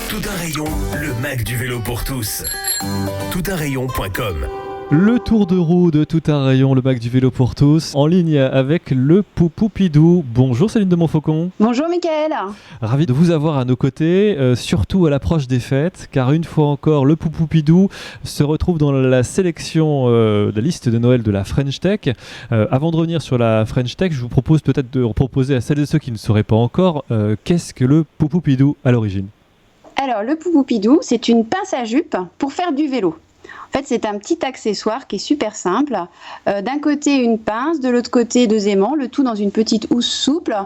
Tout un rayon, le Mac du vélo pour tous. Toutunrayon.com. Le tour de roue de Tout un rayon, le Mac du vélo pour tous, en ligne avec le Poupoupidou. Bonjour Céline de Montfaucon. Bonjour Mickaël. Ravi de vous avoir à nos côtés, surtout à l'approche des fêtes, car une fois encore, le Poupoupidou se retrouve dans la sélection de la liste de Noël de la French Tech. Avant de revenir sur la French Tech, je vous propose peut-être de proposer à celles et ceux qui ne sauraient pas encore, qu'est-ce que le Poupoupidou à l'origine ? Alors le Poupoupidou, c'est une pince à jupe pour faire du vélo. En fait, c'est un petit accessoire qui est super simple. D'un côté, une pince, de l'autre côté, deux aimants, le tout dans une petite housse souple.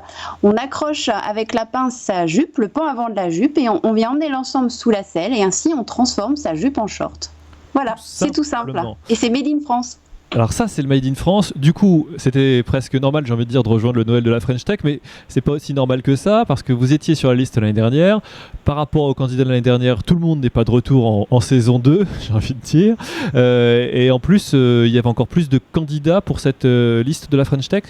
On accroche avec la pince sa jupe, le pan avant de la jupe, et on vient emmener l'ensemble sous la selle, et ainsi on transforme sa jupe en short. Voilà, c'est tout simple. Et c'est made in France. Alors ça, c'est le Made in France. Du coup, c'était presque normal, j'ai envie de dire, de rejoindre le Noël de la French Tech, mais c'est pas aussi normal que ça, parce que vous étiez sur la liste l'année dernière. Par rapport aux candidats de l'année dernière, tout le monde n'est pas de retour en saison 2, j'ai envie de dire. Et en plus, il y avait encore plus de candidats pour cette liste de la French Tech ?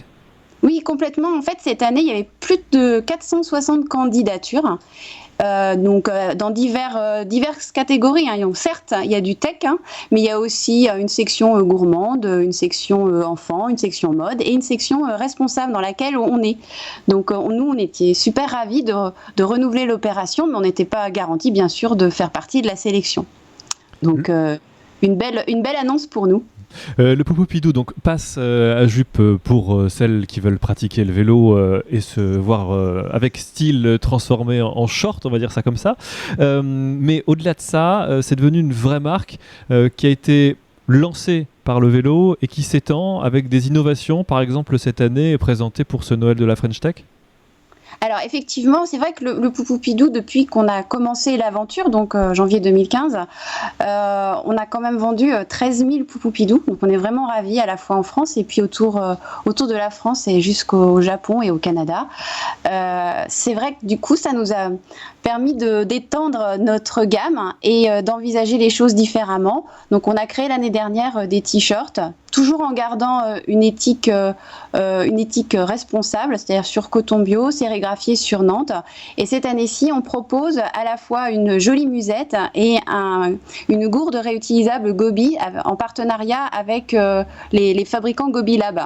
Oui, complètement. En fait, cette année, il y avait plus de 460 candidatures. Dans diverses catégories. Certes, il y a du tech, mais il y a aussi une section gourmande, une section enfant, une section mode et une section responsable dans laquelle on est. Donc nous, on était super ravis de renouveler l'opération, mais on n'était pas garanti, bien sûr, de faire partie de la sélection. Donc une belle annonce pour nous. Le Poupoupidou donc passe à jupe pour celles qui veulent pratiquer le vélo et se voir avec style transformé en short, on va dire ça comme ça. Mais au-delà de ça, c'est devenu une vraie marque qui a été lancée par le vélo et qui s'étend avec des innovations, par exemple cette année présentée pour ce Noël de la French Tech. Alors effectivement, c'est vrai que le Poupoupidou, depuis qu'on a commencé l'aventure, donc janvier 2015, on a quand même vendu 13 000 Poupoupidou. Donc on est vraiment ravis à la fois en France et puis autour de la France et jusqu'au Japon et au Canada. C'est vrai que du coup, ça nous a permis d'étendre notre gamme et d'envisager les choses différemment. Donc on a créé l'année dernière des t-shirts, toujours en gardant une éthique responsable, c'est-à-dire sur coton bio, sérigraphié sur Nantes. Et cette année-ci, on propose à la fois une jolie musette et une gourde réutilisable Gobi en partenariat avec les fabricants Gobi Lab.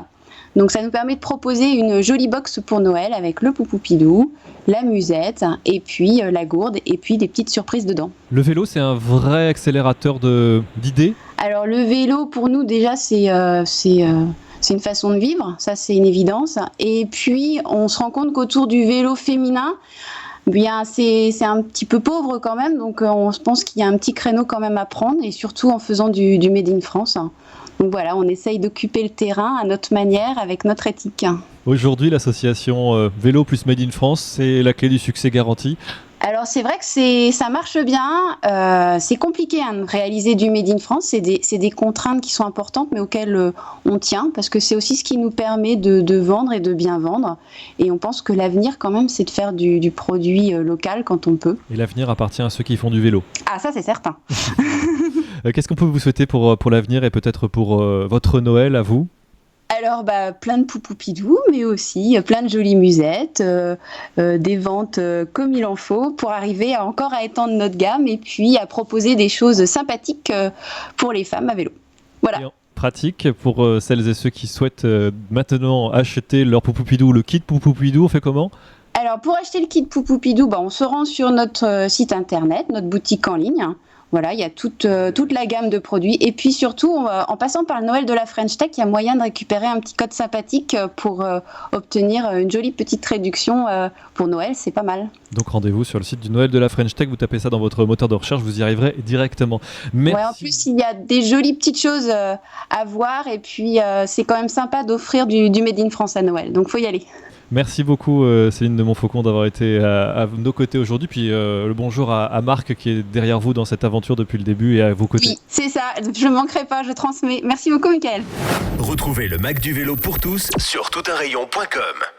Donc ça nous permet de proposer une jolie box pour Noël avec le Poupoupidou, la musette et puis la gourde et puis des petites surprises dedans. Le vélo, c'est un vrai accélérateur d'idées ? Alors le vélo, pour nous déjà, c'est une façon de vivre, ça c'est une évidence. Et puis on se rend compte qu'autour du vélo féminin, bien c'est un petit peu pauvre quand même, donc on pense qu'il y a un petit créneau quand même à prendre, et surtout en faisant du Made in France. Donc voilà, on essaye d'occuper le terrain à notre manière, avec notre éthique. Aujourd'hui, l'association Vélo plus Made in France, c'est la clé du succès garanti. Alors c'est vrai que ça marche bien, c'est compliqué de réaliser du Made in France, c'est des contraintes qui sont importantes mais auxquelles on tient, parce que c'est aussi ce qui nous permet de vendre et de bien vendre, et on pense que l'avenir quand même c'est de faire du produit local quand on peut. Et l'avenir appartient à ceux qui font du vélo. Ah ça c'est certain. Qu'est-ce qu'on peut vous souhaiter pour l'avenir et peut-être pour votre Noël à vous ? Alors, plein de Poupoupidou, mais aussi plein de jolies musettes, des ventes comme il en faut pour arriver à étendre notre gamme et puis à proposer des choses sympathiques pour les femmes à vélo. Voilà. Pratique pour celles et ceux qui souhaitent maintenant acheter leur Poupoupidou, le kit Poupoupidou, on fait comment ? Alors, pour acheter le kit Poupoupidou, on se rend sur notre site internet, notre boutique en ligne. Voilà, il y a toute la gamme de produits. Et puis surtout, en passant par le Noël de la French Tech, il y a moyen de récupérer un petit code sympathique pour obtenir une jolie petite réduction pour Noël. C'est pas mal. Donc rendez-vous sur le site du Noël de la French Tech. Vous tapez ça dans votre moteur de recherche, vous y arriverez directement. Merci. Ouais, en plus, il y a des jolies petites choses à voir. Et puis, c'est quand même sympa d'offrir du Made in France à Noël. Donc, il faut y aller. Merci beaucoup Céline de Montfaucon d'avoir été à nos côtés aujourd'hui, puis le bonjour à Marc qui est derrière vous dans cette aventure depuis le début et à vos côtés. Oui, c'est ça, je ne manquerai pas, je transmets. Merci beaucoup Mickaël. Retrouvez le Mac du vélo pour tous sur toutunrayon.com.